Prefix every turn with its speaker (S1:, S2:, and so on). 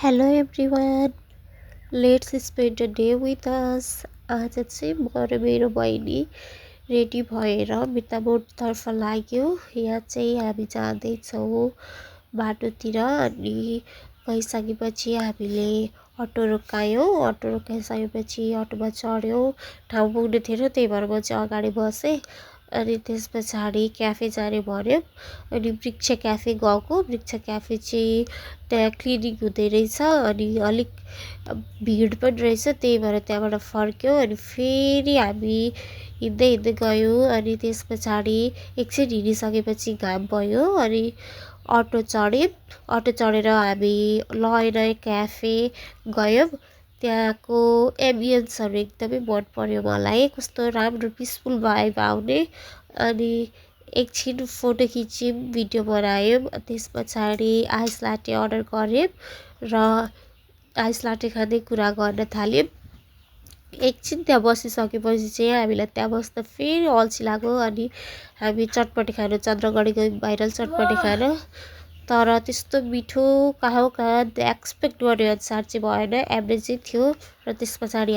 S1: Hello everyone, let's spend a day with us. आज चाहिँ म र मेरो बहिनी रेडी भएर मितामोडतर्फ लाग्यो। यहाँ चाहिँ हामी जाँदैछौँ बाटोतिर अनि गइसकेपछि हामीले अटो रोकायौँ। अटो रोकाइसकेपछि अटोमा चढ्यौँ। ठाउँ पुग्ने थिएन, त्यही भएर म चाहिँ अगाडि बसेँ। अनि त्यस पछाडि क्याफे जाने भन्यो अनि वृक्ष क्याफे गएको। वृक्ष क्याफे चाहिँ त्यहाँ क्लिनिङ हुँदै रहेछ अनि अलिक भिड पनि रहेछ, त्यही भएर त्यहाँबाट फर्क्यौँ। अनि फेरि हामी हिँड्दै हिँड्दै गयौँ अनि त्यस पछाडि एकछिन हिँडिसकेपछि घाम भयो अनि अटो चढ्यौँ। अटो चढेर हामी नयाँ क्याफे गयौँ। त्यहाँको एम्बियन्सहरू एकदमै मन पर्यो मलाई, कस्तो राम्रो पिसफुल भाइब आउने। अनि एकछिन फोटो खिच्यौँ, भिडियो बनायौँ। त्यस पछाडि आइस लाटे अर्डर गऱ्यौँ र आइस लाटे खाँदै कुरा गर्न थाल्यौँ। एकछिन त्यहाँ बसिसकेपछि चाहिँ हामीलाई त्यहाँ बस्दा फेरि अल्छी लाग्यो अनि हामी चटपटी खानु चन्द्रगढी गयौँ, भाइरल चटपटी खान। तर त्यस्तो मिठो कहाँ एक्सपेक्ट गरे अनुसार चाहिँ भएन, एभरेजै थियो। र त्यस पछाडि